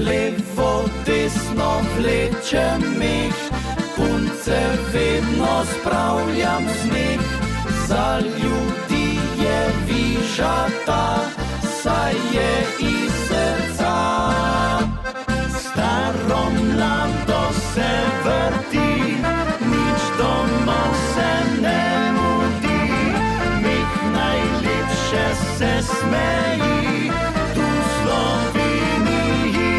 levo, desno vlečem meh, punce vedno spravljam smeh. Za ljudi je vižata, saj je iz srca. Staro mlado se vrti, nič doma se ne mudi. Meh najlepše se smeji, tu v Sloveniji.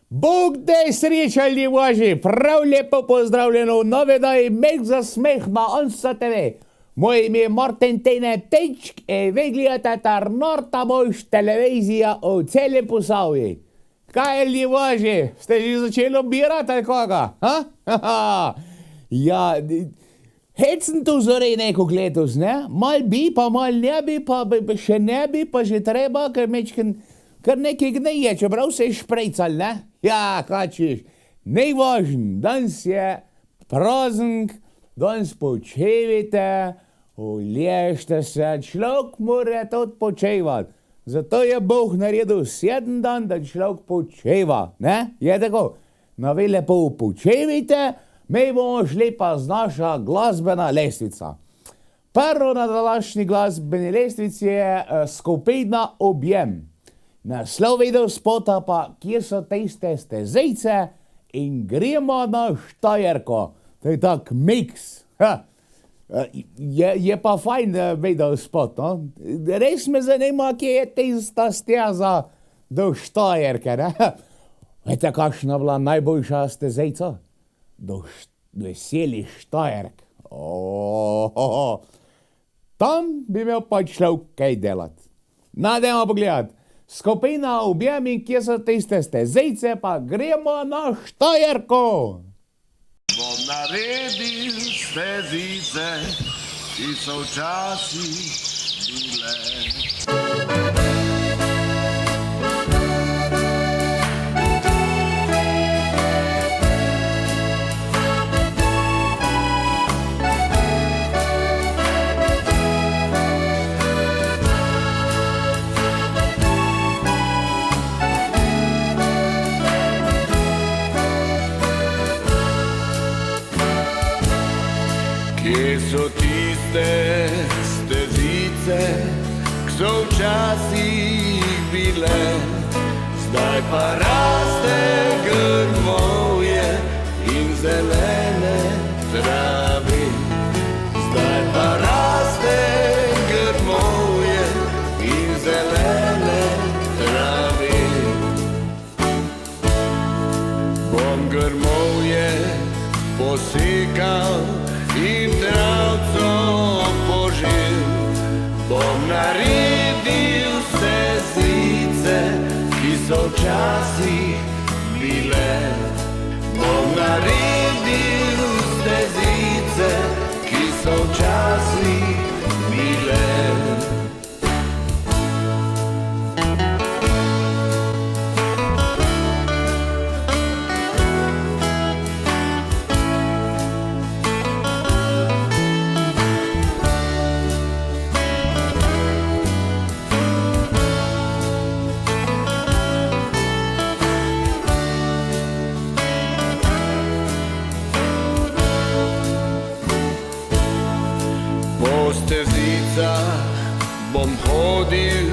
Bog daj sreča, ljudje Božji, prav lepo pozdravljeno v nove daji Meh za smeh na Onsa TV. Moje ime je Martin Tene Tečk in vi gledate ta norta mož televizija v celem Posavju. Kaj je, ljudje Božji, ste že začeli obirati ali koga? Ja, hecen tu zorej nekog letos, ne? Mal bi, pa mal ne bi, pa še ne bi, pa že treba, ker mečken, kar nekaj gneje, čeprav se je šprejcal, ne? Ja, kaj češ, najvažn, danes je praznik, danes počevite, uležte se, človek mora tudi počevat. Zato je Bog naredil 7 dan, da človek počeva, ne? Je tako? No, vi lepo počevite, mi bomo šli pa z naša glasbena lestvica. Prvo na današnji glasbeni lestvici je skupina Objem. Naslov videospota pa, kje so tiste stezice in gremo na Štajerko. To je tak miks. Je pa fajn videospot, no? Res me zanima, kje je tista steza do Štajerke, ne? Vete, kakšna bila najboljša stezica? Do veseli Štajerk. Tam bi imel pa človek kaj delati. Dajmo pogledat. Skupina Objem in kje so tiste stezice, pa gremo na Štajerko. Bom naredil stezice, ki so včasih bile. Kje so tiste stezice, ki so včasih bile, zdaj pa raste grmovje in zelene trave. Zdaj pa raste grmovje in zelene trave. Bom grmovje posekal in travco požil, bom naredil stezice, ki so včasih bile. Bom naredil stezice, ki so včasih bile. Po stezicah bom hodil,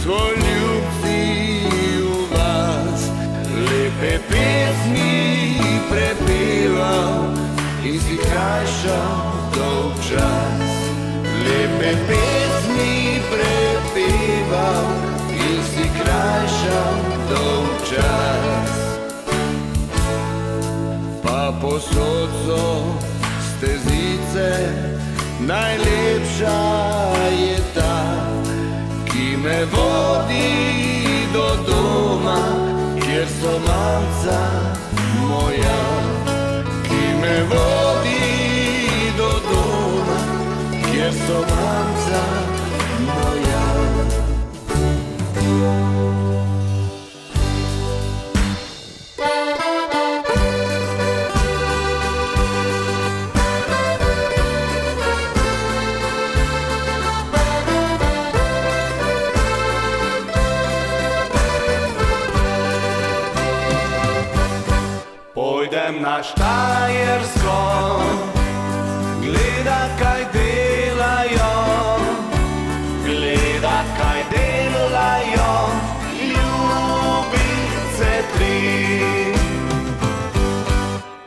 svoj ljubci v vas, lepe pesmi prepeval in si krajšal dolg čas. Lepe pesmi prepeval in si krajšal dolg čas. Pa posod so stezice, najlepša je ta, ki me vodi do doma, kjer so mamca moja. Ki me vodi do doma, kjer so mamca moja. Pojdem na Štajersko, gleda kaj delajo, ljubice tri.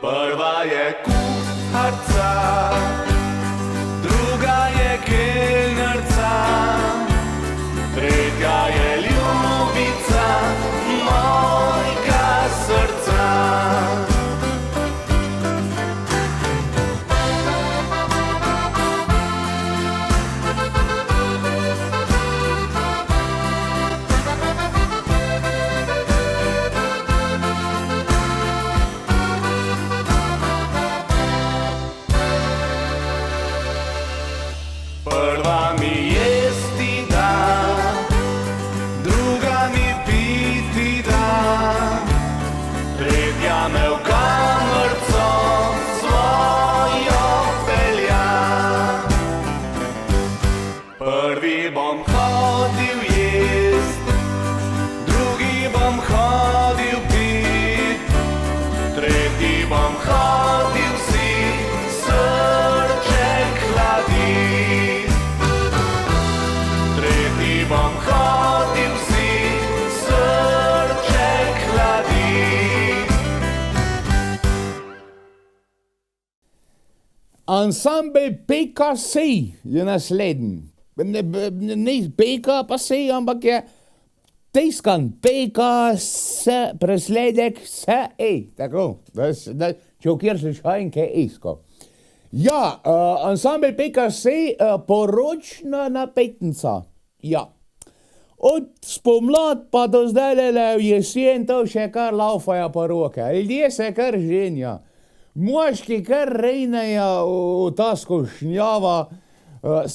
Prva je kuharca, druga je kelnerca, tretja je ljubica mojega srca. Prva mi jesti da, druga mi piti da, tretja me v kamrco svojo pelja. Prvi bom hodil jest, drugi bom hodil pit, tretji bom hodil si srček hladit. Bom hodil si srček hladit. Ansambel PKC je naslednji. Ne PKC, ampak je tiskan PKC, presledek SE. Tako, če ukjer se šajn, kaj isko. Ja, ansambel PKC, poročna napetnica. Ja. Od spomlad pa do zdaj v jesen to še kar laufajo poroke. Ljudje se kar ženja. Moški kar rejnejo v ta skušnjava,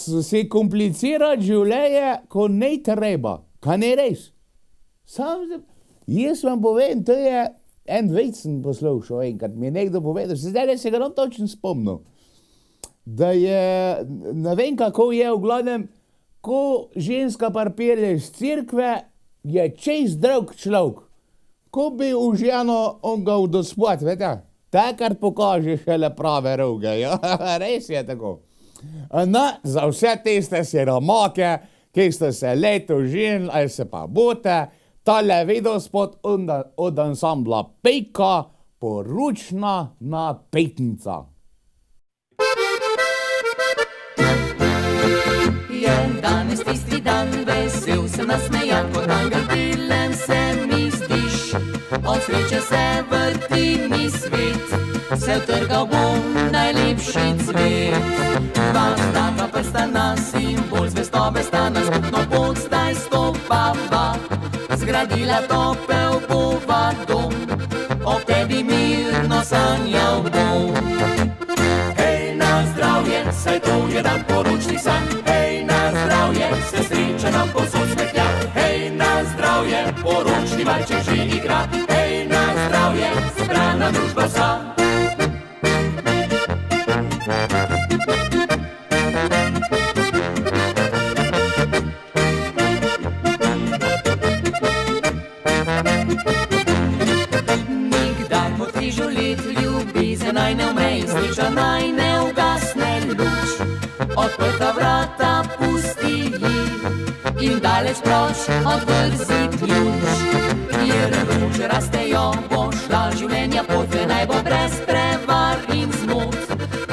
si komplicirati življenje, ko ne treba. Kaj ne res? Jaz vam povem, to je en vecen poslušal enkrat. Mi je nekdo povedal, zdaj se ga nam točno spomnil. Da je, ne vem kako je, v glavnem, ko ženska parpelje z cirkve, je čez drug človek. Ko bi v ženo on ga vdospot, vete? Takrat pokaže šele prave roge, ja? Res je tako. No, za vse tiste siromake, ki ste se leto ženili, ali se pa bote, tale videospot od ansambla Pejka, poročna napetnica. Danes tisti dan, vesel sem nasmejan, kot angel bilen se mi zdiš. Od sreče se vrti mi svet, se utrgal bom najlepši cvet. Dva taka prstana, simbol zvestobe sta, na skupno pot zdaj stopava. Zgradila topel bova dom, ob tebi mirno sanjal bom. Hej, na zdravje, saj to je dan poročni san. Hej, na zdravje, se sreča nam posod smehlja. Hej, na zdravje, poročni valček že igra. Hej, na zdravje, zbrana družba vsa. Nikdar po križu let ljubezen naj ne umre in sreča naj ne ugasne luč. Odprta vrata pusti ji in daleč proč odvrzi ključ. Kjer rože rastejo, bo šla življenja pot, naj bo brez prevar in zmot.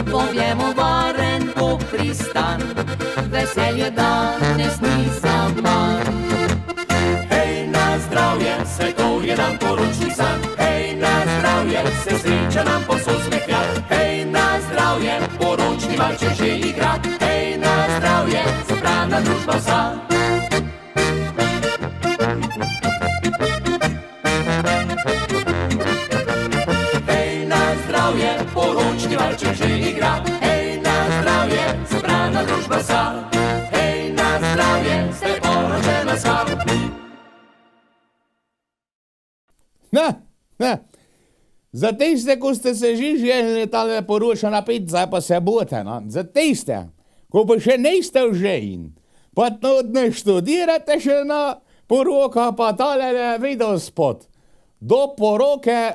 Povjemo varen bo pristan, veselje danes ni zaman. Hej, na zdravje, saj to je dan poročni san. Hej, na zdravje, se sreča nam posod smehlja. Hej, na zdravje, poročni valček že igra. Hej, na zdravje, zbrana družba vsa. Hej, na zdravje, poročni valček že igra. Hej, na zdravje, zbrana družba vsa. Hej, na zdravje, ste poročena vsa. Za tiste, ko ste se že želeli tale poročna napetnica, pa se bote, no? Za tiste, ko pa še niste vžejni, pa ne študirate še na poroka, pa tale videospot. Do poroke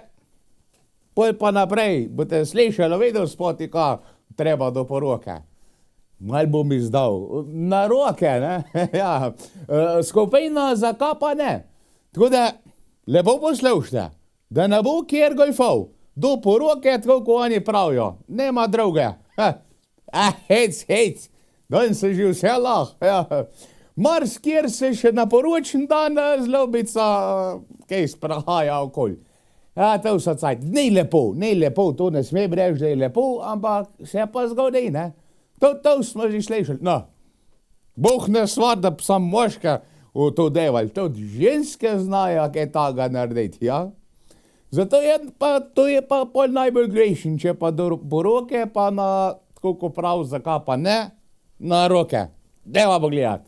poj pa naprej, boste slišali, vedel spoti, ka treba do poroke. Mal bom izdal. Na roke, ne? Ja, skupina zakapa ne. Tako da, lepo poslušajte, da ne bo kjer golfov. Do poroke, tako ko oni pravijo. Nema druge. Hec. Dan se že vse lahko. Ja. Mars, kjer se še na poročen dan zlobica, kaj sprahaja okoli. Ja, to so cajt. Ni lepo, to ne sme reči, da je lepo, ampak se pa zgodi, ne? To smo že slišali. No, Bog ne stvar, da sam moška v to deval. Tudi ženske znajo, kaj taga narediti, ja? Zato to je pa pol najbolj grešen, če pa do poroke, pa na, tako ko prav zakapa, ne, na roke. Deva bo gledat.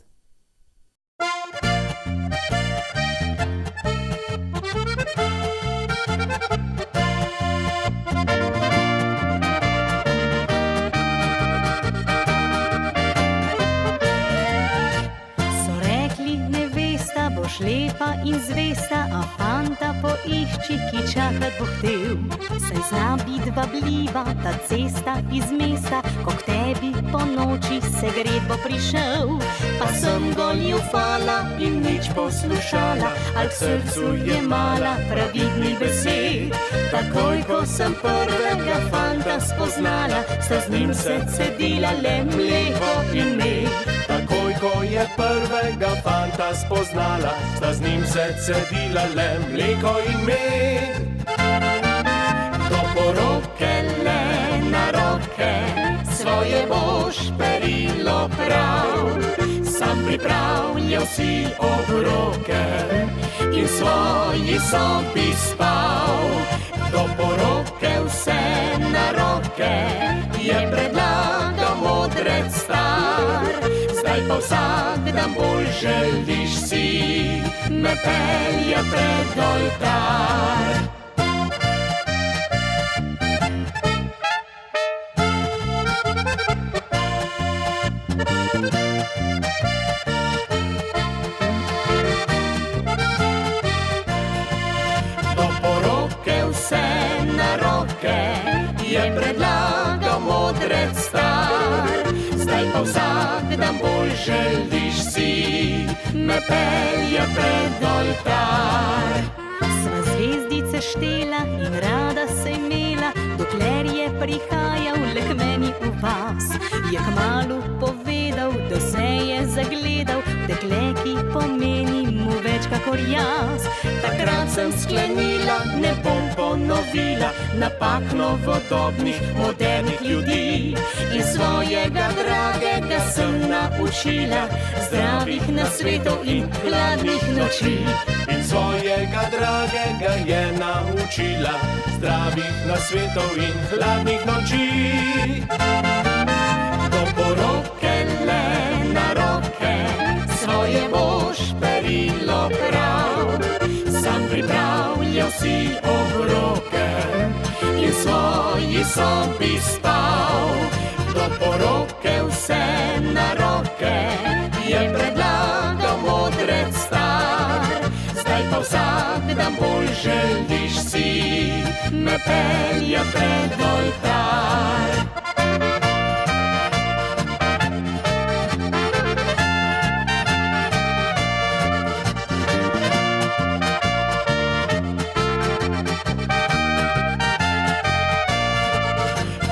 Lepa in zvesta, a fanta poišči, ki čakat bo htel. Saj zna bit vabljiva ta cesta iz mesta, ko k tebi po noči se gred bo prišel. Pa sem goljufala in nič poslušala, al k srcu je mala pravidni besed. Takoj, ko sem prvega fanta spoznala, sta z njim se cedila le mleko in med. Takoj, ko je prvega fanta spoznala, sta z njim se cedila le mleko in med. Do poroke le na roke, svoje boš perilo prav. Sam pripravljal si obroke in svoji sobi spal. Do poroke vse na roke je predlagal modrec star. Zdaj pa vsak dan bolj želiš si me pelja pred oltar. Do poroke vse na roke je predlagal modrec star. Zdaj pa vsak dan bolj želiš si me pelja pred oltar. Sva zvezdice štela in rada se imela, dokler je prihajal le k meni v vas. Je kmalu povedal, da se je zagledal, dekle, ki pomeni mu več kakor jaz. Takrat sem sklenila, ne bom ponovila napak novodobnih, modernih ljudi. In svojega dragega sem naučila zdravih nasvetov in hladnih noči. In svojega dragega je naučila zdravih nasvetov in hladnih noči. Do poroke le na roke, svoje boš perilo prav. Sam pripravljal si obroke in svoji sobi spal. Do poroke vse na roke je predlagal modrec star. Zdaj pa vsak dan bolj želiš si me pelja pred oltar.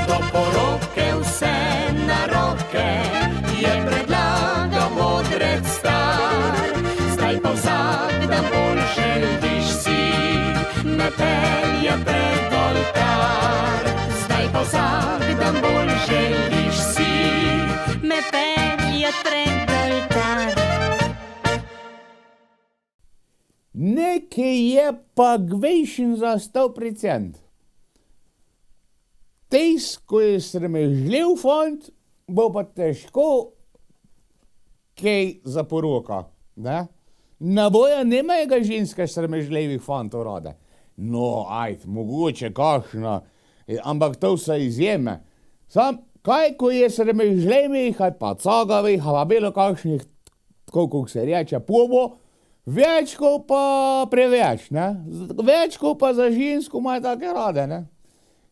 Do poroke vse na roke je predlagal modrec star. Zdaj pa vsak dan bolj želiš si me pelja pred oltar. Zdaj pa vsak dan bolj želiš si Me pelja pred oltar. Nekaj je pa gvejšen za 100%. Tes, ko je sramežljiv fant, bo pa težko kaj za poroka, ne? Na boja nemajo ženske sramežljivih fantov rade. No, mogoče kakšna, ampak to so izjeme. Sam, kaj, ko je sramežljivih, ali pa cagavih, ali bilo kakšnih, tako kot se reče, pobo, več ko pa preveč, ne? Več ko pa za žensko imajo take rade, ne?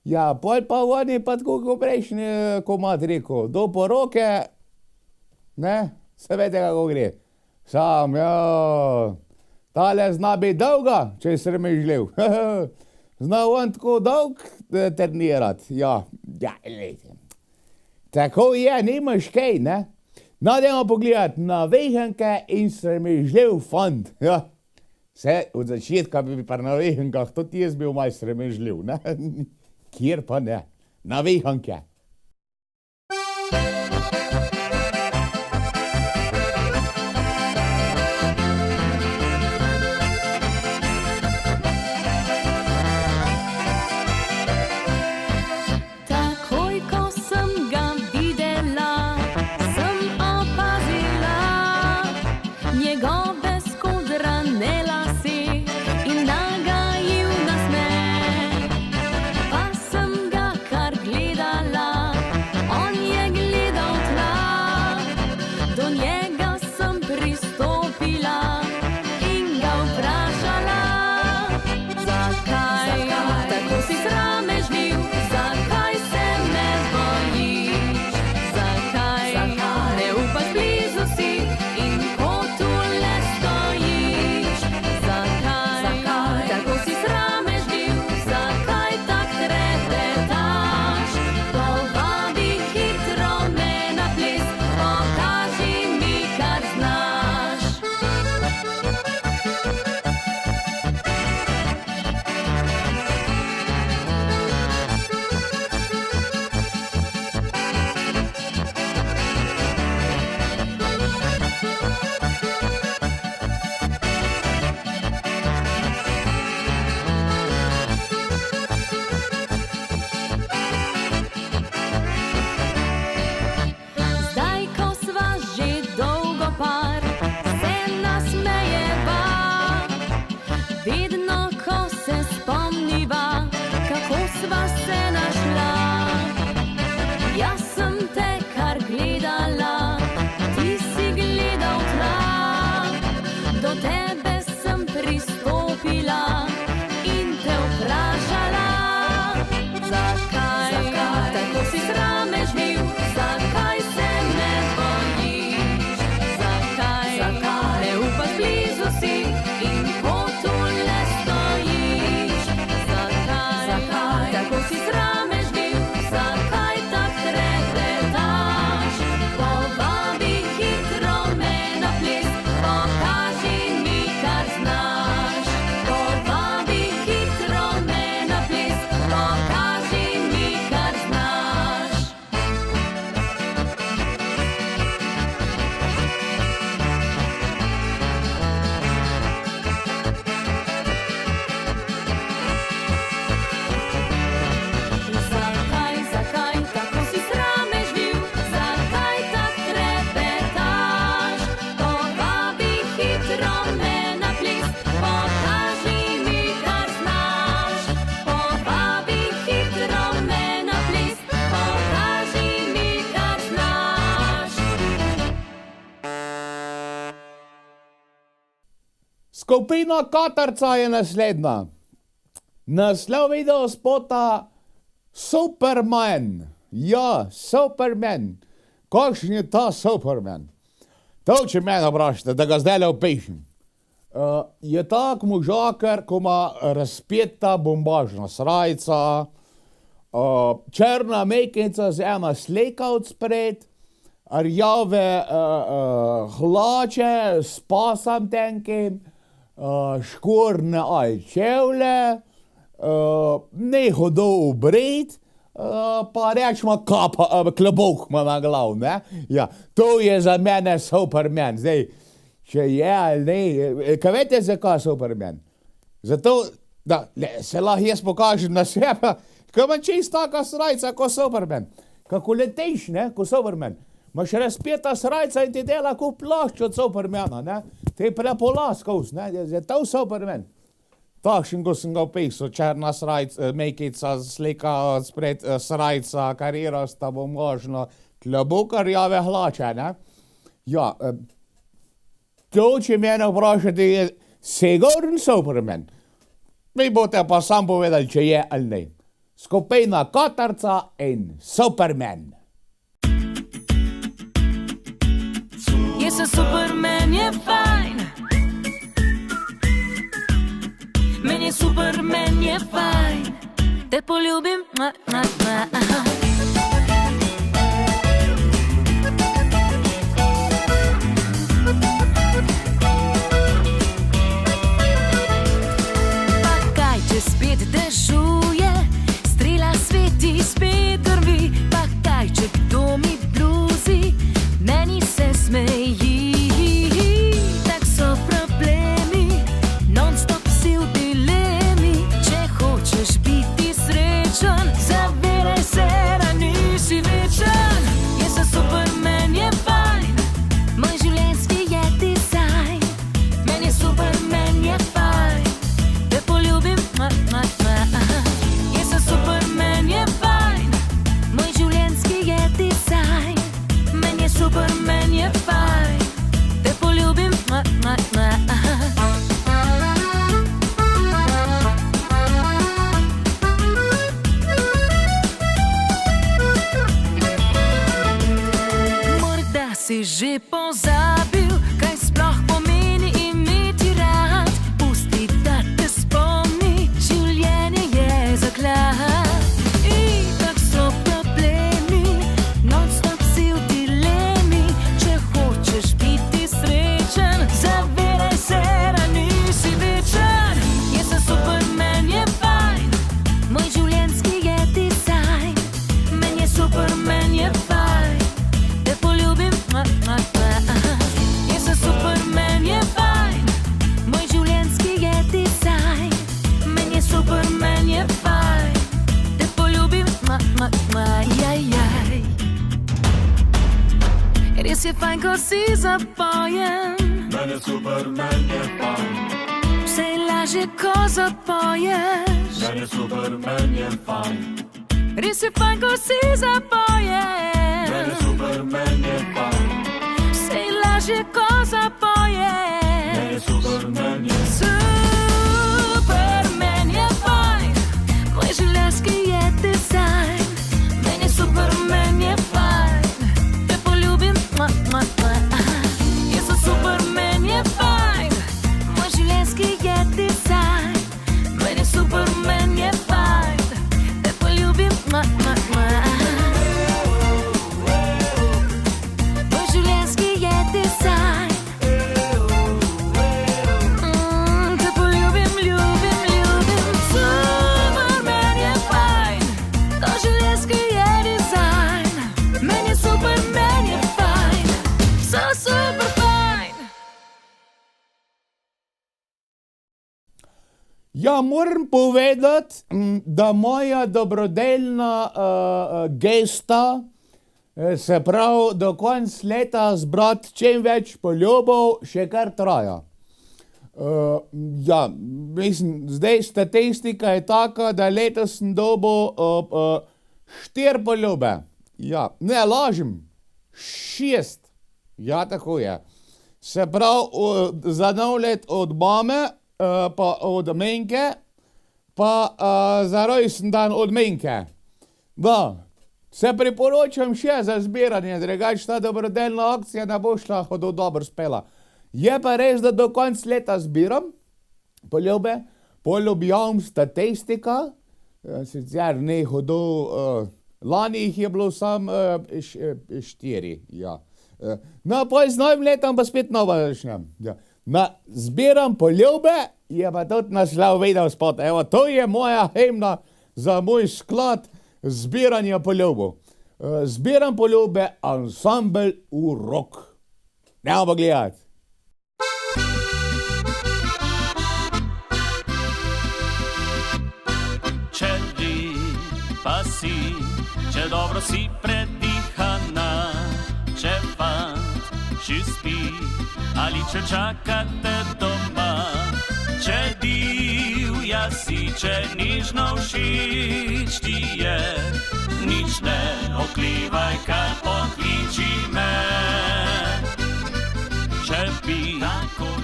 Ja, pol pa oni pa tako kot prejšnji komad rekel, do poroke, ne, se veste, kako gre. Sam, ja, tale zna biti dolga, če je sramežljiv. Zna on tako dolg trenirati, ja, lejte. Tako je, nimaš kaj, ne. No, dajmo pogledati na veganke in sramežljiv fant, ja. Vse od začetka bi pa na vegankah, tudi jaz bil malo sramežljiv, ne. Kjer pa ne, na veganke. Takoj, ko sem ga videla, sem opazila njegove skodrane lase in nagajil nasmeh. Pa sem ga kar gledala, on je gledal tla. Do njega sem pristopila in ga vprašala, zakaj tako si sramežljiv, zakaj se me bojiš, zakaj ne upaš blizu si in ko tule stojiš, zakaj tako si sramežljiv, zakaj tak trepetaš, povabi hitro me na ples, pokaži mi, kar znaš. Zdaj, ko sva že dolgo par, se nasmejeva. Vedno, ko se spomniva, kako sva se našla. Jaz sem te kar gledala, ti si gledal tla. Do tebe sem pristopila in te vprašala, zakaj tako si sramežljiv, zakaj se me bojiš, zakaj ne upaš blizu si in ko tule stojiš, zakaj tako si sramežljiv, zakaj tak trepetaš, povabi hitro me na ples, pokaži mi, kar znaš, povabi hitro me na ples, pokaži mi, kar znaš. Zakaj tako si sramežljiv, zakaj tak trepetaš, povabi hitro me na ples, pokaži mi, kar znaš, povabi hitro me na ples, pokaži mi, kar znaš. Skupina Katarca je naslednja. Naslov videospota Superman. Ja, Superman. Kakšen je ta Superman? To, če mene vprašate, da ga zdajle opišem. Je tak možakar, ko ima razpeta bombažna srajca, črna mejkenica z ena slika od spred, rjave hlače s pasom tenkim, škorne čevlje, ne hodo obred, pa rečemo klobuk ima na glav, ne? Ja, to je za mene Superman. Zdaj, če je ali ne, kaj veste, zakaj Superman? Zato, da se lahko jaz pokažem na sebe, ko imam čisto taka srajca kot Superman. Kako leteš, ne, kot Superman. Imaš razpeta srajca in ti dela kot plašč od Supermana, ne? Te prepola skozi, ne, je to Superman. Takšen, ko sem ga opisal, črna srajca, mejkica, slika spred srajca, karirasta bombažna, klobuk, rjave hlače, ne? Ja, to, če mene vprašate, je sigurno Superman. Vi boste pa sam povedali, če je ali ne. skupina Kotarca in Superman. Jaz sem Superman, je fajn. Meni je Superman, je fajn. Te poljubim, aha. Pa kaj, če spet dežuje, strela sveti, spet drvi. Pa kaj, če kdo mi bluzi, meni se smeji. Tak so problemi, non-stop si v dilemi. Če hočeš biti srečen, zavedaj se, da nisi večen. Jaz sem Superman, je fajn. Moj življenjski je dizajn. Meni je Superman, je fajn. Te poljubim, Jaz sem Superman, je fajn. Moj življenjski je dizajn. Meni je Superman, je fajn. Te poljubim, Morda si že pozabil, kaj sploh pomeni imeti rad. Pusti, da te spomni, življenje je zaklad. Itak so problemi, non-stop si v dilemi. Če hočeš biti srečen, zavedaj se, da nisi večen. Jaz sem Superman, je fajn. Moj življenjski je dizajn. Meni je Superman, je fajn. Te poljubim, Jaz sem Superman, je fajn. Moj življenjski je dizajn. Meni je Superman, je fajn. Te poljubim, jaj. Res je fajn, ko si zapojem. Meni je Superman, je fajn. Vse je lažje, ko zapoješ. Meni je Superman, je fajn. Res je fajn, ko si zapojem. Meni je Superman, je fajn. Vse je lažje, ko zapoješ. Meni je Superman, je Superman, je fajn. Moj življenjski je dizajn. Meni je Superman, je fajn. Te poljubim, Jaz sem Superman, je fajn. Moj življenjski je dizajn. Meni je Superman, je fajn. Te poljubim, Moj življenjski je dizajn. Te poljubim, ljubim. Superman, je fajn. To življenjski je dizajn. Meni je Superman, je fajn. So super fajn. Ja, moram povedati, da moja dobrodelna gesta, se pravi do konca leta zbrati čim več poljubov, še kar traja. Ja, mislim, zdaj statistika je taka, da letos sem dobil 4 poljube. Ja, ne lažem, 6. Ja, tako je. Se pravi, za nov let od mame, pa od Menke, pa za rojsten dan od Menke. Da, se priporočam še za zbiranje, drugače ta dobrodelna akcija ne bo šla hudo dobro spela. Je pa res, da do konca leta zbiram poljube, poljubjam statistika, sicer ne hudo, lani jih je bilo samo 4, ja. No, pa z novim letom pa spet nova začnem. Ja. Zbiram poljube, je pa tudi naslov videl spot. Evo, to je moja himna za moj sklad zbiranja poljubov. Zbiram poljube, ansambel Urok. Nemo pa gledati. Če pa si, če dobro si predihana, če fant še spi, ali če čakate doma, če divja si, če nižno všeč ti je, nič ne oklivaj, kar pokliči me. Če bi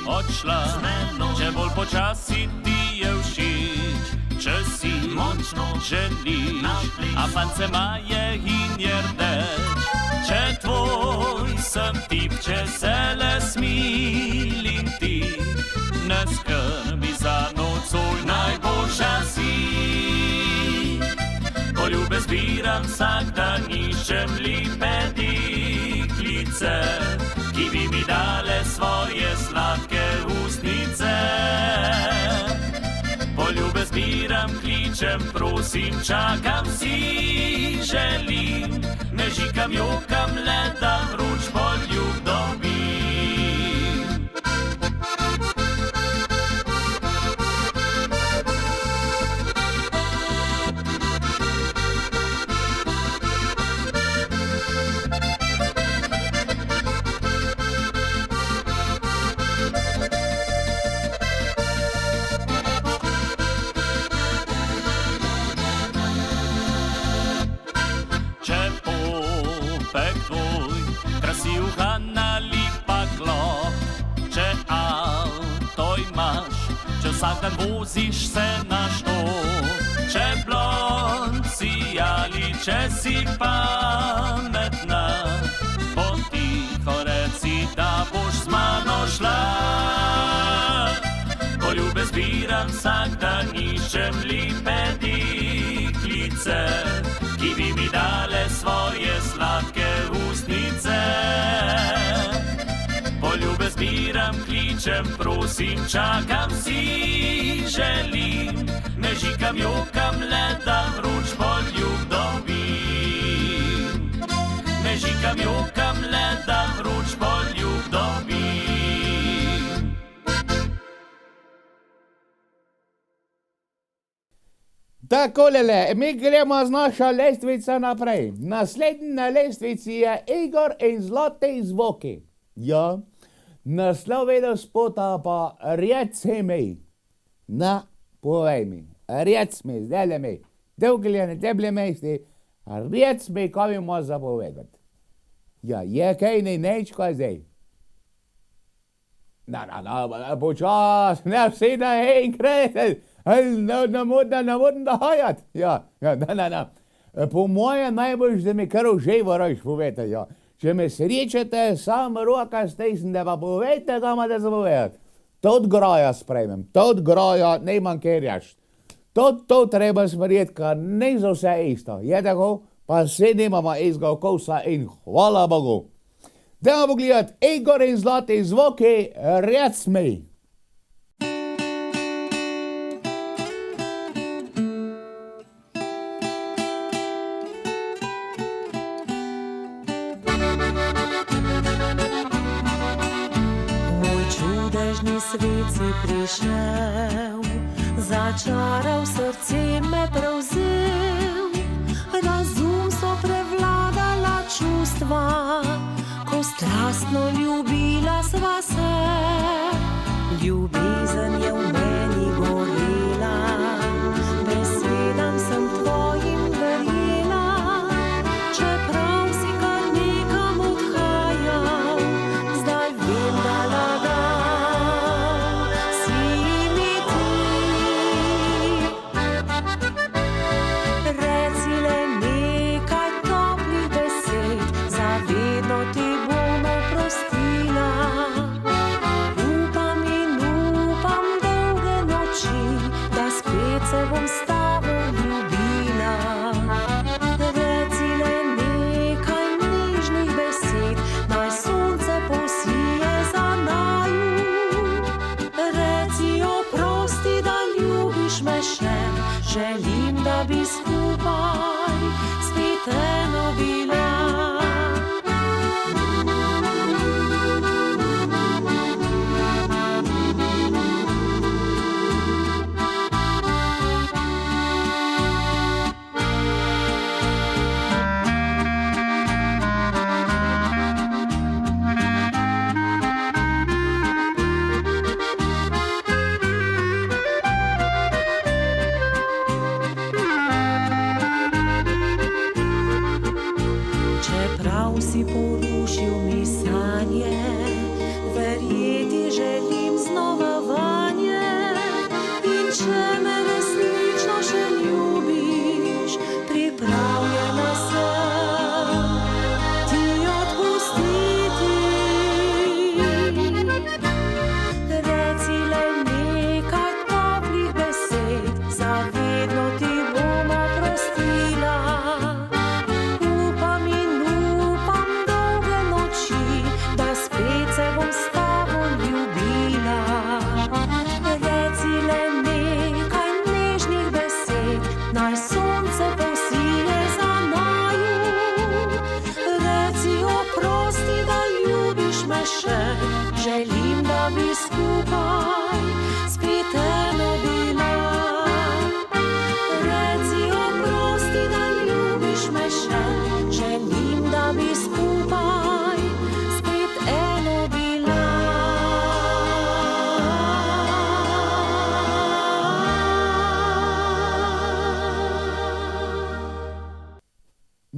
odšla, če bolj počasi ti je všeč, če si močno želiš, a pan se maje in jerdeč. Če tvoj sem tip, če se le smilim ti, ne skrbi za nocoj, najboljša si. Poljube zbiram vsak dan, iščem lepe deklice, ki bi mi dale svoje sladke ustnice. Poljube zbiram, kličem, prosim, čakam si, želim, mežikam, jokam, le da vroč poljub dobim. Vsak dan voziš se na što, če blond si ali če si pametna, potiho reci, da boš z mano šla. Poljube zbiram vsak dan, iščem lepe deklice, ki bi mi dale svoje sladke ustnice. Poljube zbiram, kličem, prosim, čakam si, želim, mežikam, jokam, le da vroč poljub dobim. Mežikam, jokam, le da vroč poljub dobim. Takolele, mi gremo z našo lestvico naprej. Naslednji na lestvici je Igor in zlote zvoki. Ja, naslov spota pa reci mi. Na, povej mi, reci mi, zdaj mi, dolgljene, deble mesti, reci mi, kaj mi moraš zapovedati. Ja, je kaj ni nečko zdaj. Počas, ne vsi naenkrat, ne moram dahajati. Ja, po moje najbolj, da mi kar že moraš povedati, ja. Če me srečate, sam roka stisnem, pa povejte, kaj imate zapovedati. To od groja sprejmem, to od groja ne imam kaj reči. To treba sprejeti, kar ne za vse isto. Je tako? Pa vse nimamo istega okusa in hvala Bogu. Dajmo pogledati Igor in zlati zvoki, reci mi. Svet si prišel, začaral srce me prevzel, razum so prevladala čustva, ko strastno ljubila sva se. Ljubezen je v meni gorela, besedam sem tvojim verjela, čeprav si kar nekam odhajal, zdaj vem, da se bom s tabo ljubila. Reci le nekaj nežnih besed, naj sonce posije za naju. Reci oprosti, da ljubiš me še, želim, da bi skupaj spet eno bila.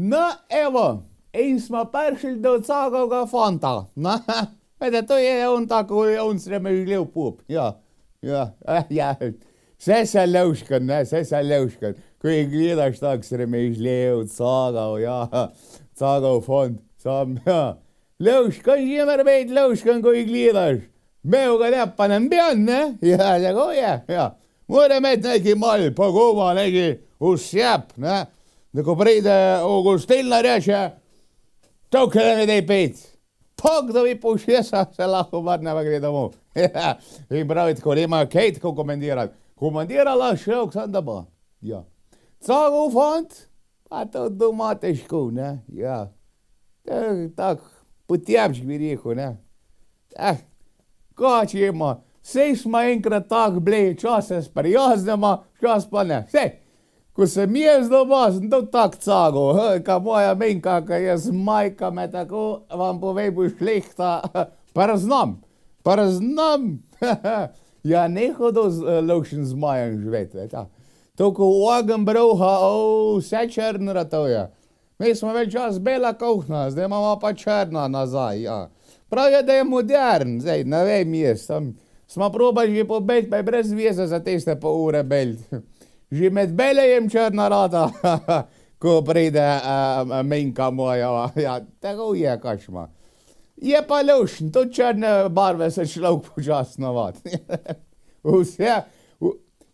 No, evo, in smo prišli do cagovega fanta. No, vede, to je on tako, on sremežljiv pup. Ja. Vse se levškan, ne, vse se levškan. Ko jih gledaš tak sremežljiv, cagav, ja, cagav fant. Sam, ja. Levškan, že mora biti levškan, ko jih gledaš. Imel ga ne, pa nam bjan, ne? Ja, tako je, ja. Mora imeti neki mal poguma, neki usjep, ne? Da ko pride v gostilna reče, tokaj ne dej pet. Tok, da bi pošesa, se lahko vrneva gre domov. Ja, in pravi tako, nema kaj tako komandirati. Komandirala šel, sam da bo. Ja. Cagov fant, pa to doma težko, ne? Ja. Tak, potjepčk bi rekel, ne? Kaj če ima? Sej smo enkrat tak bili, čas se sprijaznemo, čas pa ne. Sej, ko sem jaz doma, sem to tak cagov, ka moja menka, ka je z majka me tako, vam povej, bo šlehta, prznam. Ja, ne hodo lovšen z majem živeti, veta. To, ko ogen bruha, vse črn ratuje. Mi smo več čas bela kuhna, zdaj imamo pa črna nazaj, ja. Prav je, da je modern, zdaj, ne vem jaz, smo probali že pobelt, pa je brez veze za tiste pol ure belt. Že med belejem črna rata, ko pride menka moja, ja, tako je kačma. Je pa lušn, tudi črne barve se človek počasno navadi. Vse,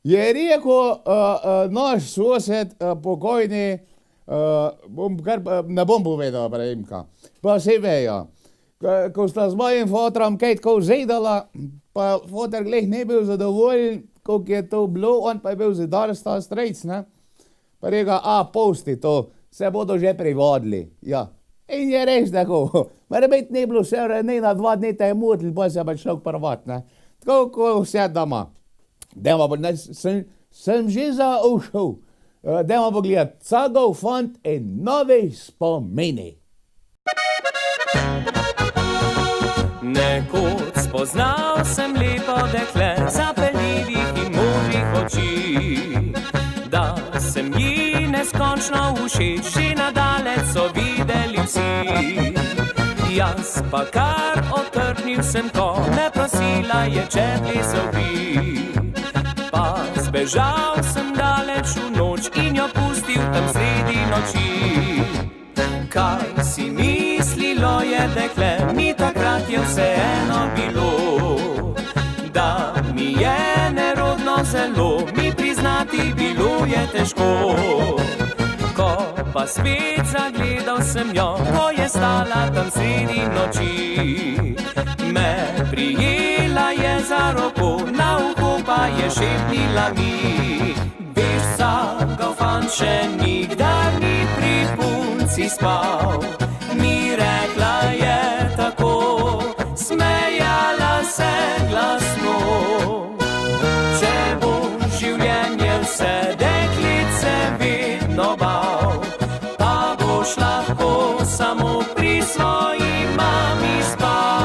je rekel naš sosed pokojni, ne bom povedal prejemka, pa se vejo. Ko sta z mojim fotrom kaj tako zedala, pa fotor glih ne bil zadovoljen, koliko je to bilo, on pa je bil zidarstva strejc, ne. Pa reka, pusti to, se bodo že privodili, ja. In je res tako, mora biti ne bilo vse, ne na 2 dni te je motil, pa se pa človek prvat, ne. Tako, ko vse doma. Dajmo pa, sem že zaušel. Dajmo pogledati, Cagov fant in novi spomini. Nekoč spoznal sem lepo dekle, zapeljivih in modrih oči. Da sem ji neskončno všeč, že nadalec so videli vsi. Jaz pa kar otrpnil sem, ko me prosila je, če plesal bi. Pa zbežal sem daleč v noč in jo pustil tam sredi noči. Kaj si mislilo je dekle, mi takrat je vseeno bilo. Da mi je nerodno zelo, mi priznati bilo je težko. Ko pa spet zagledal sem jo, ko je stala tam sredi noči. Me prijela je za roko, na uho pa je šepnila mi. Veš, Cagov fant še nikdar ni pri punci spal. Mi rekla je tako, smejala se glasno. Če bom življenje vse deklice vedno bal, pa boš lahko samo pri svoji mami spal.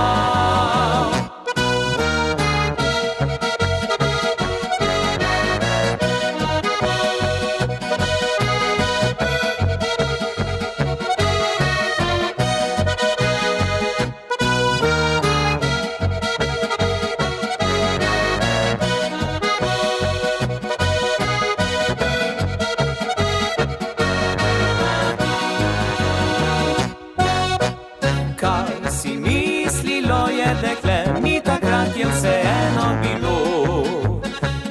Dekle, mi takrat je vseeno bilo.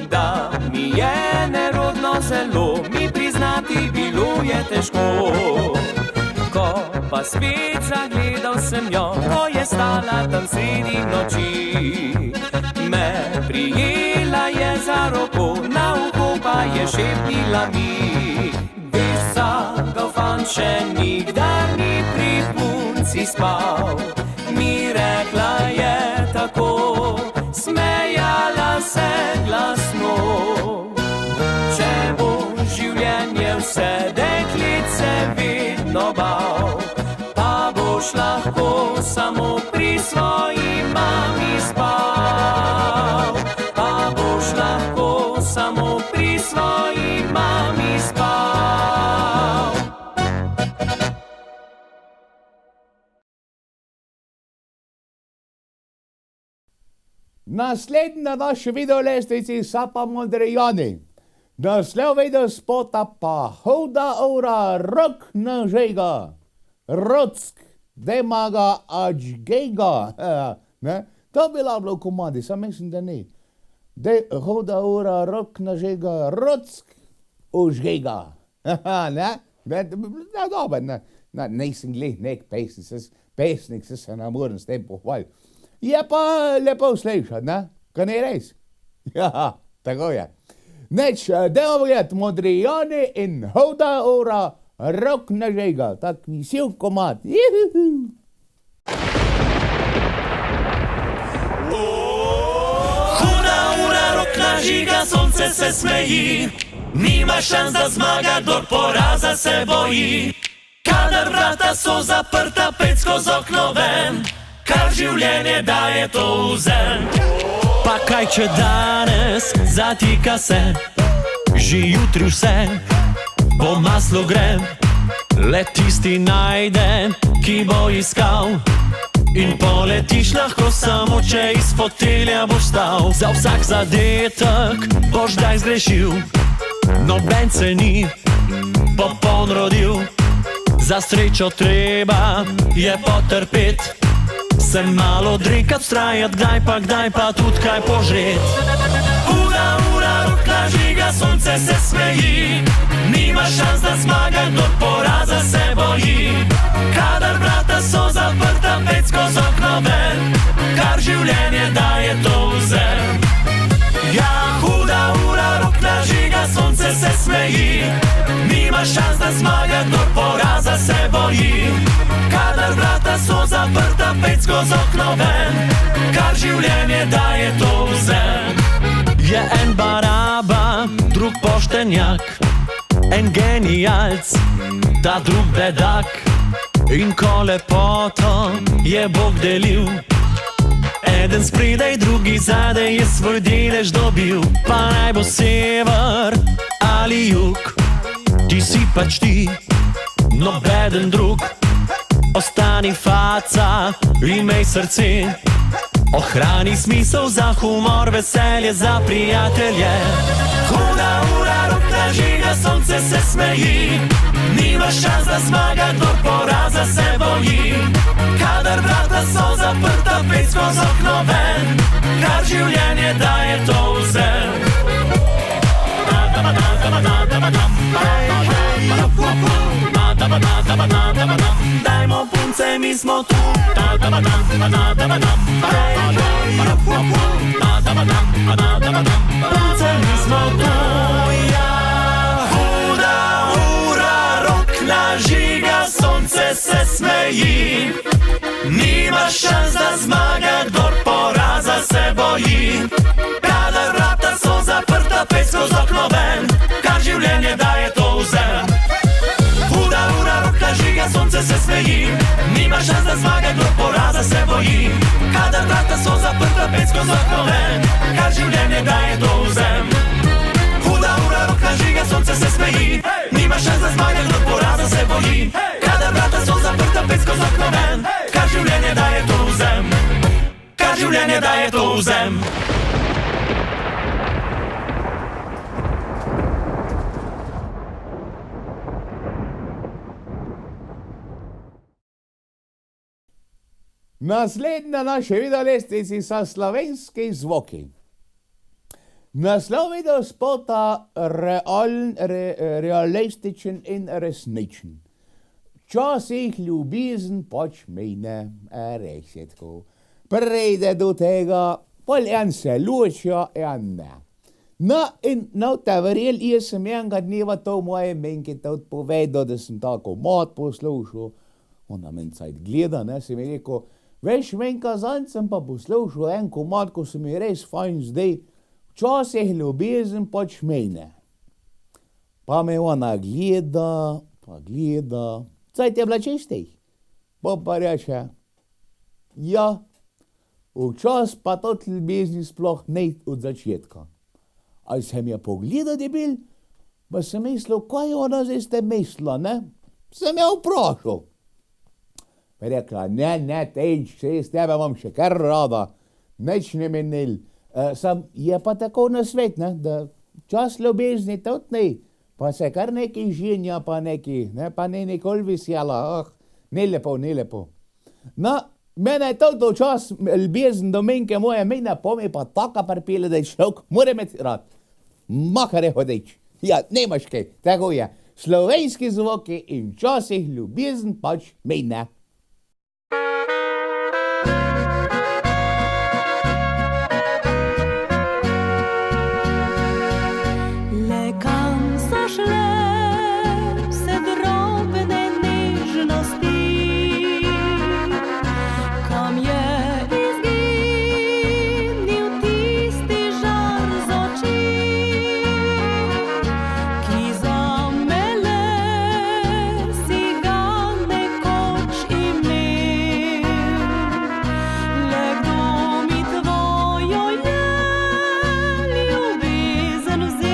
Da mi je nerodno zelo, mi priznati bilo je težko. Ko pa spet zagledal sem jo, ko je stala tam sredi noči. Me prijela je za roko, na uho pa je šepnila mi. Veš, Cagov fant še nikdar ni pri punci spal. Mi rekla je tako, smejala se glasno. Če bom življenje vse deklice vedno bal, pa boš lahko samo pri svoji mami spal. Pa boš lahko samo pri svoji mami spal. Naslednja naša videolestvici sa pa Modrijani. Naslov video spota pa Hoda ora rok na žega. Rock, demaga ačgega. Ne? To bi bilo v komadi, sam mislim, da ne. Hoda ora rok na žega, rock užgega. Ne? No, dobro, nisem glih nek pesnik, se ne morem s tem pohvaliti. Je pa lepo slišati, ne? Kaj ne res? Ja, tako je. Neč, dajmo pogledati, Modrijani in Hoda ora rok na žega. Tak visil komad. Huda ura, rok na žiga, sonce se smeji. Nima šans da zmaga, dok poraza se boji. Kadar vrata so zaprta, pecko z okno ven, kar življenje daje to vzem. Pa kaj če danes zatika se, že jutri vse bo maslo grem. Le tisti najde, ki bo iskal, in poletiš lahko samo, če iz fotelja boš stal. Za vsak zadetek boš daj zgrešil, noben se ni popoln rodil. Za srečo treba je potrpet, se malo odrekat, vztrajat, kdaj pa tudi kaj požret. Huda ura, rok na žiga, sonce se smeji. Nima šans da zmaga, dok poraza se boji. Kadar vrata so zaprta, pecko z okno ven, kar življenje daje to vzem. Ja, huda ura, rok na žiga, sonce se smeji. Nima šans da zmaga, dok poraza se boji. Kadar vrata so zaprta, pecko z okno ven, kar življenje daje to vzem. Je en baraba, drug poštenjak, en genijalc, ta drug bedak. In ko lepoto je Bog delil, eden spredaj, drugi zadaj je svoj delež dobil. Pa naj bo sever ali jug, ti si pač ti, nobeden drug. Ostani faca, imej srce, ohrani smisel za humor, veselje za prijatelje. Huda ura, rok na žiga, sonce se smeji. Nima šans da zmaga, dok poraza se boji. Kadar vrata so zaprta, pecko z okno ven, kar življenje daje to vzem. Dajmo punce, mi smo tu. Punce, mi smo tu. Ja, huda ura, rok na žiga, sonce se smeji. Nima šans da zmaga, kdor poraza se boji. Kadar vrata so zaprta, pecko z okno ven, kar življenje daje to vzem. Huda ura, rok na žiga, sonce se smeji. Nima šans da zmaga, kdor poraza se boji. Kadar vrata so zaprta, pecko z okno ven, kar življenje daje to vzem. Huda ura, rok na žiga, sonce se smeji. Nima šans da zmaga, kdor poraza se boji. Kadar vrata so zaprta, pecko z okno ven, kar življenje daje to vzem. Kar življenje daje to vzem. Naslednja naša videolestvici sa slovenski zvoki. Naslov video spota realističen in resničen. Včasih ljubezen pač mine, res je tako. Pride do tega, pol en se ločijo, en ne. No, in te verjeli, jaz sem enega dneva to moje menke odpovedal, da sem tako mat poslušal. Ona men cajt gleda, ne, sem mi rekel, veš, menka, zanj sem pa poslušal en komad, ko se mi res fajn zdaj. Včasih ljubezen pač mine. Pa me ona gleda, cajt je bila čistih. Pa reče, ja, včas pa tot ljubezni sploh ne od začetka. A sem je pogledal debil, pa sem mislil, kaj ona zdaj ste mislila, ne? Sem jo vprašal. Pa je rekla, ne, teč, se s tebe imam še kar rada. nič ne menil. Sam je pa tako na svet, ne, da čas ljubezni tudi ne. Pa se kar neki ženja, pa neki, ne, pa ne nikoli vesela, ne lepo, ne lepo. No, mene je to čas ljubezen do menke moje, mene pomi pa taka pripele, da je človek mora imeti rad. Makar je hodeč. Ja, nemaš kaj, tako je. Slovenski zvoki in včasih ljubezen pač mene. Le kam so šle vse drobne nežnosti, kam je izginil tisti žar z oči, ki zamele si ga nekoč imel. Le kdo mi tvojo je ljubezen vzel?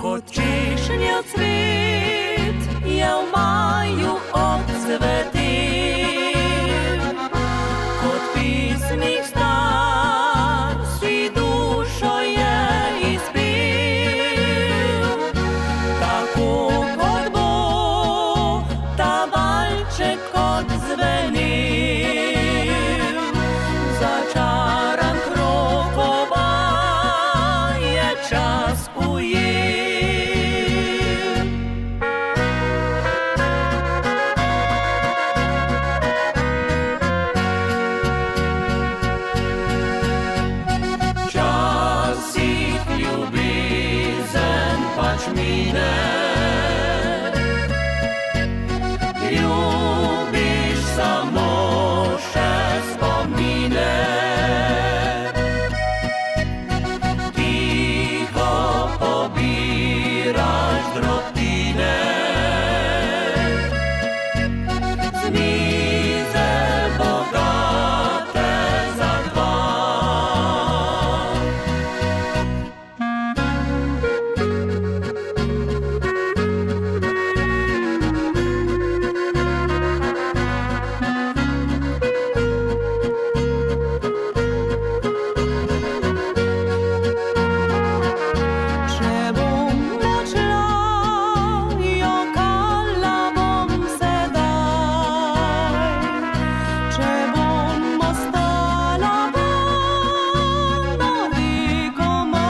Kot češnja cvet je v maju odcvetel, kot pesnik star si dušo je izpel. Tako kot bo ta valček odzvenel, začaran krogova je čas ujel. Časih ljubezen pač mine, ljubiš samo še spomine. Tiho pobiraš drobtine, z mize bogate za dva. Če bom odšla, jokala bom sedaj. Če bom ostala, bom na vekomaj.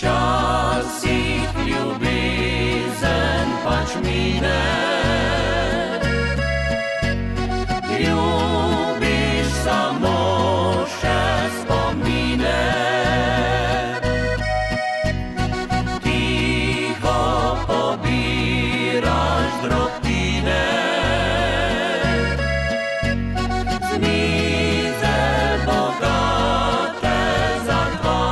Časih ljubezen pač mine, ljubiš samo še spomine. Tiho pobiraš drobtine, z mize bogate za dva.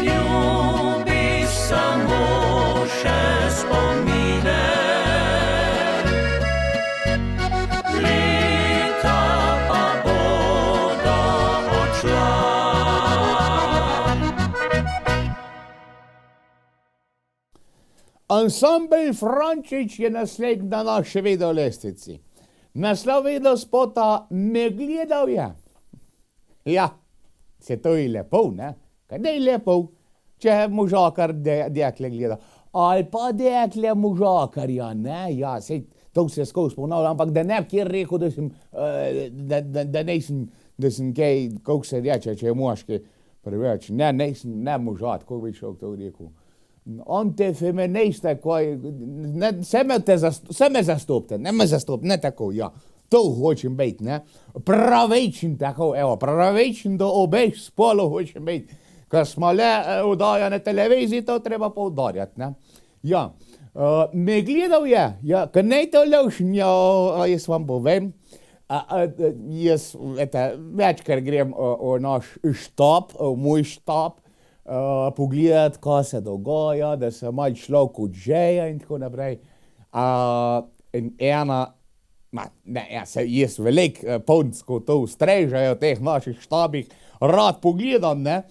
Ljubiš samo še spomine, leta pa bodo odšla. Ansambel Frančič je naslednji na naši videolestvici. Naslov videospota Me gledal je. Ja, se to je lepo, ne? Kaj je lepo, če možakar dekle gleda. Ali pa dekle možakarja, ne? Ja, sej to se skozi ponavlja, ampak da ne bi kjer rekel, da sem, da nisem, da sem kaj, kako se reče, če je moški preveč. Ne, nisem, ne možat, kako bi človek to rekel. Antifeminista, koji, ne, se me zastopite, ne me zastopite, ne tako, ja. To hočem biti, ne. Pravičen tako, evo, pravičen do obeh spolov hočem biti. Ko smo le vdaja na televiziji, to treba poudarjati, ne. Ja, me gledal je, ja, ko ne to lošen, ja, jaz vam povem, Jaz, večkrat grem v naš štab, v moj štab, pogledati, kaj se dogaja, da se malo človek odžeja in tako naprej. In jaz veliko punc, ko to ustrežejo v teh naših štabih, rad pogledam, ne.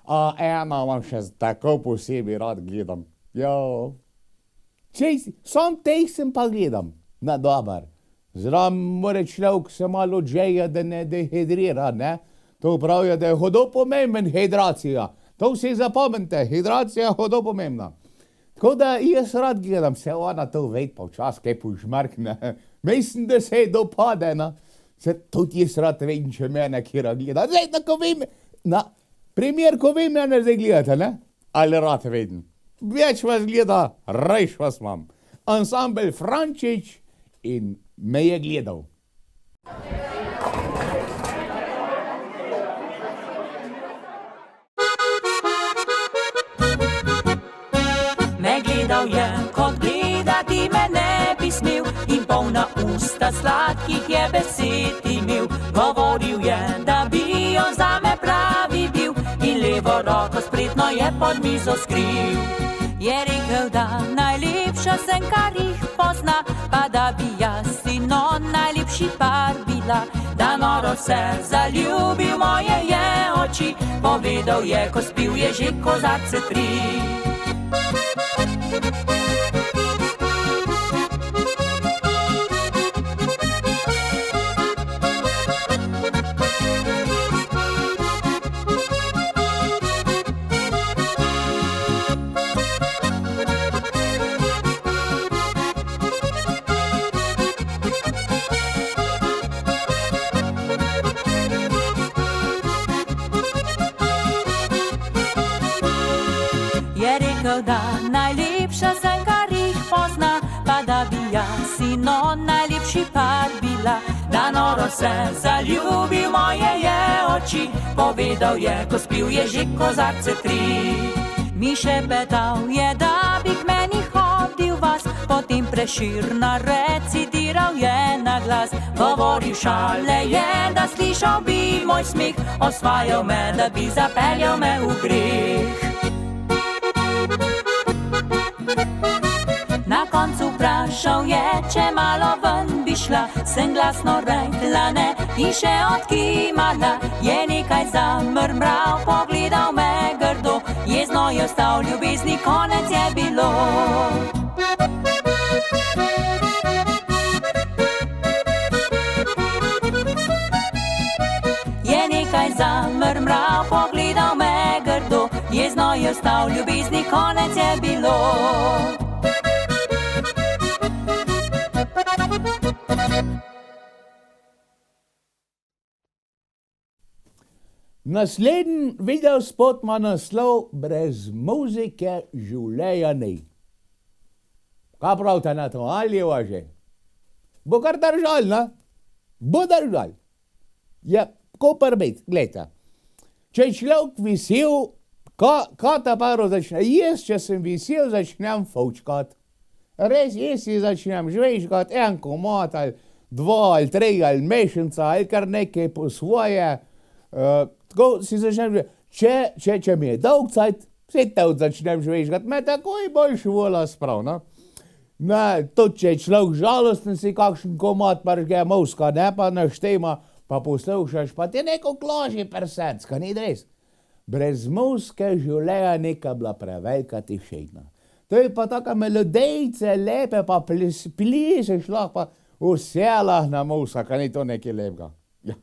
Ena imam še tako posebej rad gledam. Sam teh sem pa gledam, na dober. Zraven mora človek se malo odžeja, da ne dehidrira, ne. To pravijo, da je hudo pomemben hidracija. To vsi zapomnite, hidracija je hudo pomembna. Tako da jaz rad gledam, se ona to ved pa včasih kaj požmrkne. Mislim, da se dopade, no. Se tudi jaz rad vidim, če mene kjera gleda. Zdaj, tako vem, primer, ko vi mene zdaj gledate, ne? Ali rad vidim. Več vas gleda, rajš vas imam. Ansambel Frančič in me je gledal. Me gledal je, kot gledati me ne bi smel, in polna usta sladkih je besed imel. Govoril je, da bi on zame pravi bil, in levo roko spretno je pod mizo skril. Je rekel, da najlepša sem, kar jih pozna, pa da bi jaz sino najlepši par bila. Da noro se zaljubil moje je oči, povedal je, ko spil je že kozarce 3. Da najlepša sem, kar jih pozna, pa da bi jaz sino najlepši par bila. Da noro se zaljubil moje je oči, povedal je, ko spil je že kozarce 3. Mi še petal je, da bi k meni hodil vas, potem Preširna recitiral je na glas. Govoril šale je, da slišal bi moj smeh, osvajal me, da bi zapeljal me v greh. Na koncu vprašal je, če malo ven bi šla, sem glasno rekla ne in še odkimala. Je nekaj zamrmral, pogledal me grdo, jezno je ostal, ljubezni konec je bilo. Je nekaj zamrmral, pogledal me grdo, jezno je ostal, ljubezni konec je bilo. Naslednji videospot ima naslov Brez muzike življenja ni. Kaj pravite na to, ali je važe? Bo kar držal, ne? Bo držal. Ja, ko biti, gledajte. Če je človek vesel, kaj ta paro začne? Jaz, če sem vesel, začnem faučkat. Res, jaz si začnem žvečkat, en komad, ali 2, ali 3, ali mešenca, ali kar nekaj po svoje. Tako si začnem žvečkat. Če mi je dolg cajt, vse te začnem žvečkat, me takoj boljši vola sprav, no? Tudi če je človek žalosten, si kakšen komad pržge muska, ne pa naštema, pa poslušaš, pa ti neko kloži persecka, ni res. Brez muske življenja neka bila prevelika tišina. To je pa taka melodejce lepe, pa pleseš lahko pa v selah na musa, ka ni to nekaj lepega. Ja.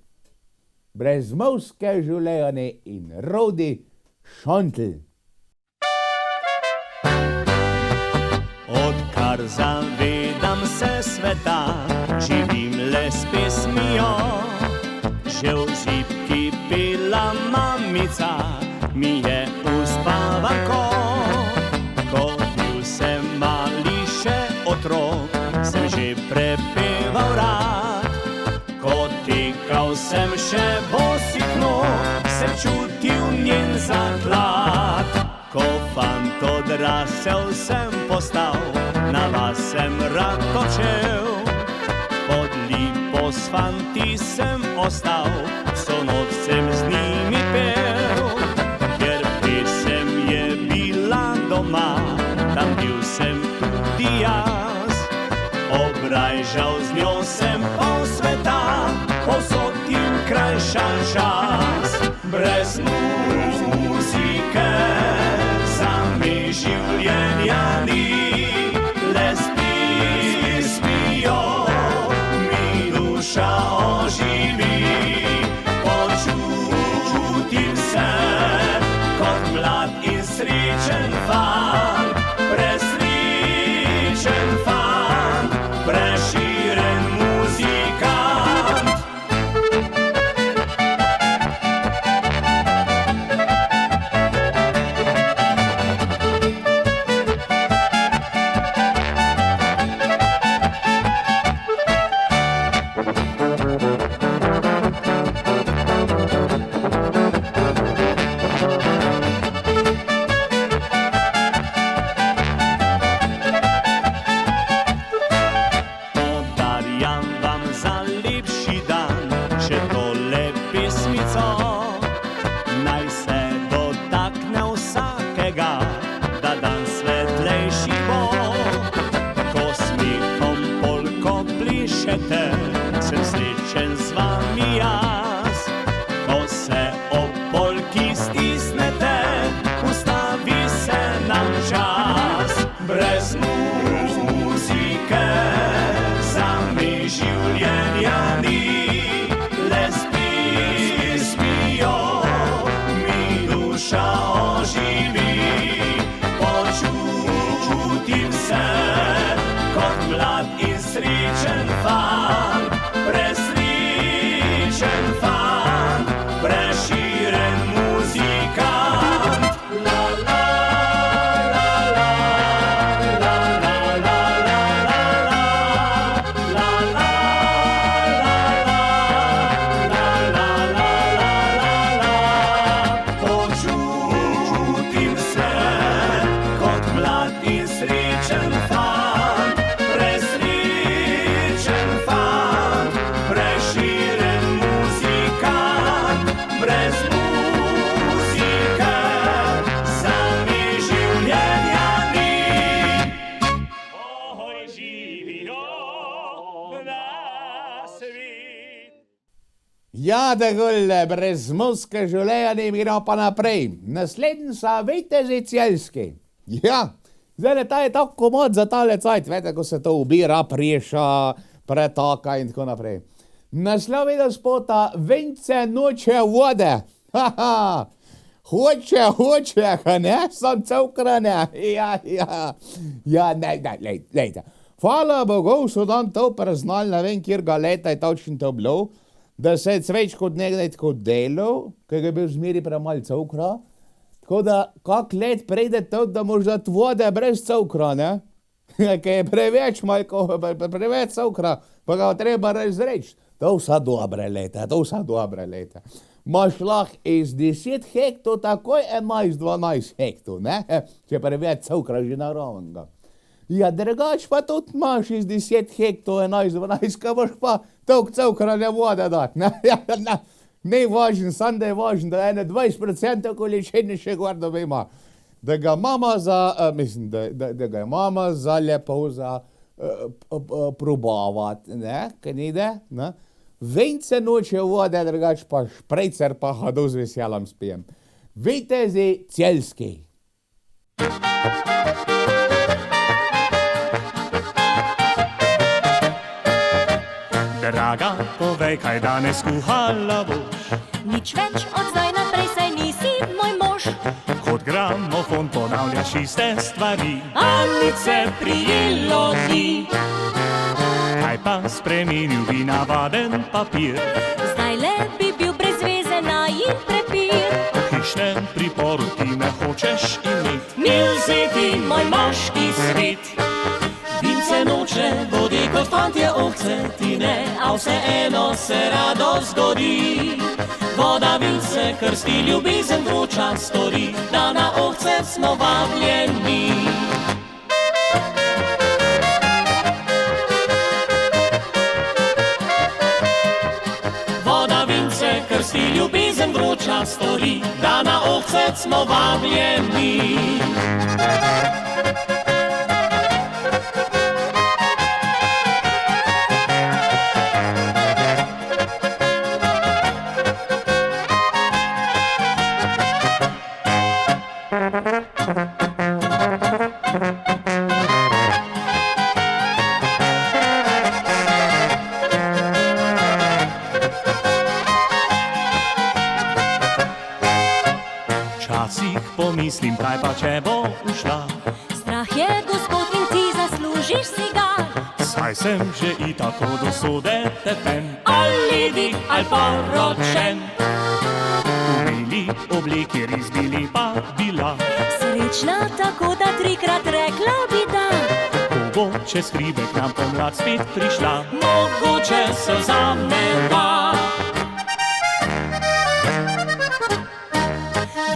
Brez muske življenja ni in Rudi Šontl. Odkar zavedam se sveta, živim le s pesmijo. Že v zibki pela mamica, mi je uspavanko. Ko bil sem mali še otrok, sem že prepeval rad. Ko tekal sem še bosih nog, sem čutil njen zaklad. Ko fant odrasel sem postal, na vas sem rad odšel. Pod lipo s fanti sem ostal, vso noč sem z njimi pel. Ker pesem je bila doma, tam bil sem tudi jaz. Obrajžal z njo sem pol sveta, povsod jim krajšal čas. Brez muzike za me življenja ni, le s pismijo mi duša oživi. Počutim se kot mlad in srečen fant, presrečen fant, preširen muzikant. Podarjam vam za lepši dan še tole pesmico. Naj se dotakne vsakega, da dan svetlejši bo. Ko smehom polko plišete, sem srečen z vami jaz. Ko se ob polki stisnete, ustavi se nam čas. Brez muzike za me življenja ni, le s pismijo mi duša oživi. Počutim se kot mlad in srečen fant, presrečen fant, preširen muzikant. La la la la la la la la la la la la. Počutim se kot mlad in srečen fant, presrečen fant, preširen muzikant. Brez muzike za me življenja ni. Oj, živijo na svet. Ja, da gole, brez muzike življenja ne gremo pa naprej. Naslednji so vitezi celjski. Ja, zdaj ta je tako mod za tale cajt, veste, ko se to ubira, priješa, pretaka in tako naprej. Naslov je spota Vence noče vode. Haha, hoče, a ne, sam cokra ne. Ja, ne, lejte. Hvala Bogu, so dan to preznali, ne vem, kjer ga leta je točno to bilo, da se je cveč kot nekdaj tako delal, ker je bil zmeri premalj cokra. Tako da, kak let prejde to, da moraš dati vode brez cokra, ne? Ker je preveč majko, preveč cokra, pa ga treba razreči. To vsa dobre leta. Maš lahko iz 10 hektov takoj 11-12 hektov, ne? Če preveč cokra že naravnega. Ja, drugač pa tudi imaš iz 10 hektov 11-12, ka boš pa toliko cokra ne vode dati, ne? Ne važno, sam da je važno, da je 20% količine še gordo ima. Da ga mama da ga je mama za lepo za probavati, ne, kaj ne ide, ne. Vence noče vode, drugač pa šprejcer pa hodu z veselom spijem. Vitezi celjski. Draga, povej, kaj danes kuhala boš. Nič več od zdaj naprej, saj nisi moj mož. Kot gramofon ponavljaš iste stvari. Ali se prijelo ni? Kaj pa spremenil bi navaden papir? Zdaj le bi bil brez veze najin prepir. V hišnem priporu ti me hočeš imeti. Mil si ti moj moški svet. Vince noče vodi kot fantje ovce, ti ne, a vseeno se rado zgodi. Voda vince krsti, ljubezen vroča stori, da na ovce smo vabljeni. da na ohcet smo vabljeni. Včasih pomislim, kaj pa če bo ušla, Strah je, gospod, in ti zaslužiš si ga. saj sem že i tako do sode tepen, ali dik ali poročen. V bili obliki res bili pa bila, Srečna tako, da trikrat rekla bi da. ko bo čez hribek nam pomlad spet prišla, mogoče se vzameva.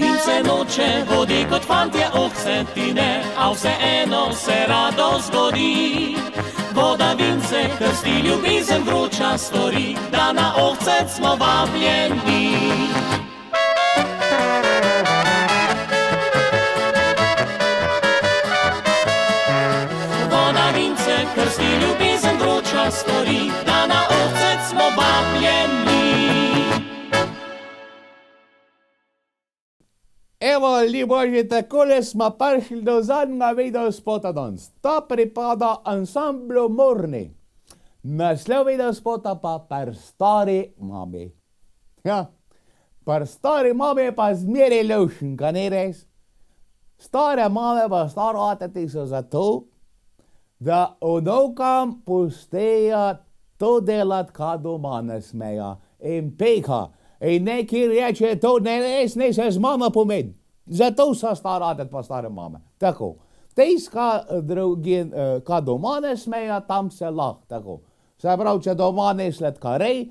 Vince noče vodi kot fantje ohcetine, a vseeno se rado zgodi. Voda vince krsti ljubezen vroča stori, da na ohcet smo vabljeni. Voda vince krsti ljubezen vroča stori, da na ohcet smo vabljeni. Evo, ljuboži, takole smo prišli do zadnjega videospota danes. Ta pripada ansamblu Morni. Naslov videospota pa Per stari mami. Ja, per stari mami pa zmeri lušen, ka ni res? Stare mame pa staro ateti so zato, da vnukam pusteja to delat, ka doma ne smeja. In peka. In neki reče, to ne res, ne se z mama pomeni. Zato so stara atet pa stare mame. Tako. Tis, ka doma ne smeja, tam se lah. Tako. Se pravi, če doma ne sladkarej,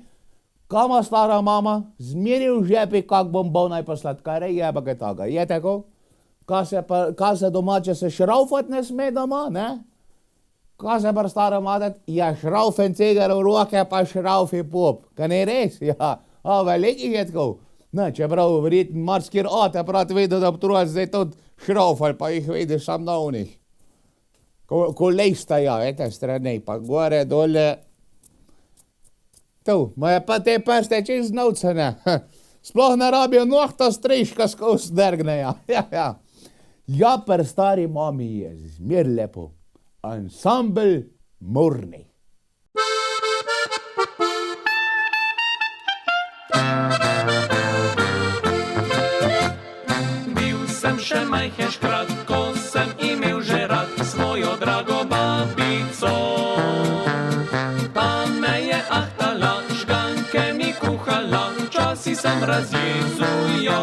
kama stara mama, zmeri v žepi, kak bombonaj pa sladkarej, je pa kaj taga. Je tako? Ka se doma, če se šraufat ne sme doma, ne? Ka se pa stara matet, ja šraufen cigar v roke, pa šraufi pop. Ka ne res? Ja. A veliki je tako. Ne, čeprav verjetno marsikjer prav vedo, da potruja zdaj tudi šraufal, pa jih vidiš sam na unih. Ko lejsta, ja, vete, strane, pa gore, dole. Tu, moje pa te prste čez novce, ne. Sploh ne rabijo nohta striška skozi drgne, ja. Ja. Ja, per stari mami je zmer lepo. Ansambl Morni. Sem še majhen škrat, ko sem imel že rad svojo drago babico. Pa me je ahtala, žganke mi kuhala, včasih sem razjezil jo.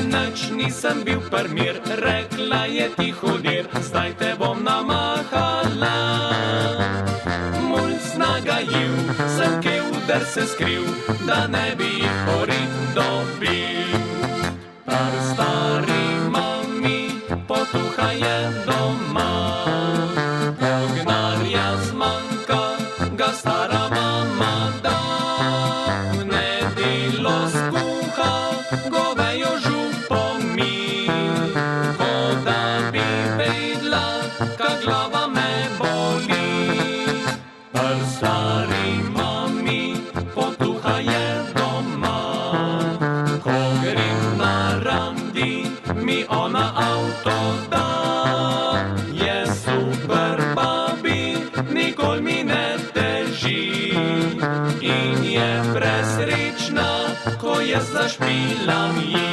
Nič nisem bil permir, rekla je ti hudir, zdaj te bom namahala. Mulj snagajil, sem kevder se skril, da ne bi jih porit dobil. Per stari mami potuha je doma, ognarja zmanjka, ga stara mama da. V nedelo skuha govejo župo mi, ko da bi vedla, ka glava me boli. Per stari mami potuha je doma, ko grem na randi, mi ona avto da. Je super babi, nikoli mi ne teži, in je presrečna, ko jaz zašpilam ji.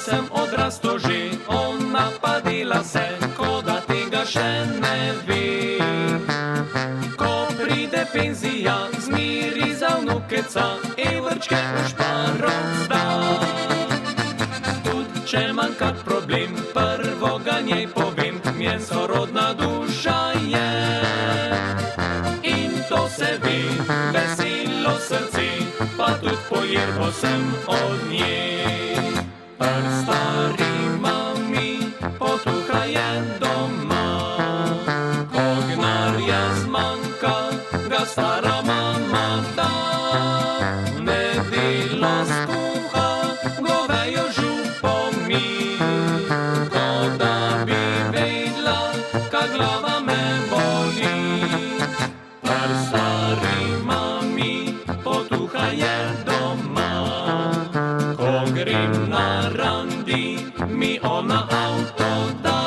Sem odrasto že, ona pa dela se, ko da tega še ne ve. Ko pride penzija, zmiri za novca, evrčke v šparok zdaj. Tudi če manj kak problem, prvo ga njej povem, mjen sorodna duša je. In to se ve, veselo srce, pa tudi pojerbo sem od nje. Stari mami, potuha je doma, ko gnarja zmanjka, ga stara mama da. V nedeljo skuha govejo župo mi, ko da bi vedla, ka glava me boli. Stari mami, potuha je doma, ko grem na randi, mi ona avto da.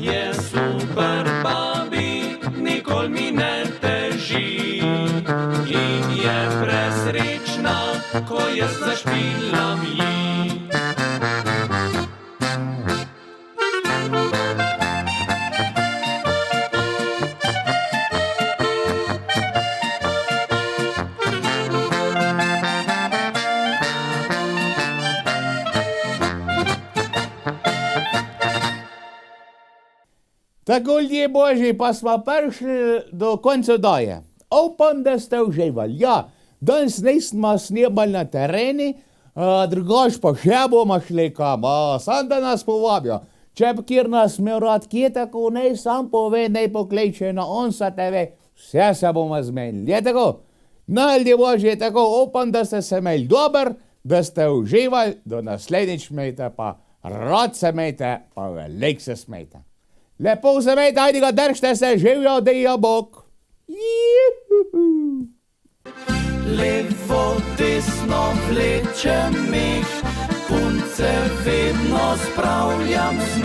Je super babi, nikol mi ne teži, in je presrečna, ko jaz zašpilam ji. Tako, ljudje božji, pa smo prišli do konca daje. Upam, da ste uživali. Ja, danes nismo snemali na tereni, drugač pa še bomo šli kam, sam da nas povabijo. Če pa kjer nas imel rad kje, tako naj sam pove, naj pokliče na Onsa TV, vse se bomo zmenili. Je tako? No, ljudje božji, tako upam, da ste se imeli dober, da ste uživali, do naslednjič imejte pa rad se imejte, pa veliko se smejte. Lepo se imejte, ajde ga držite se, živijo, da je Bog. Levo, desno vlečem jih, punce vedno spravljam z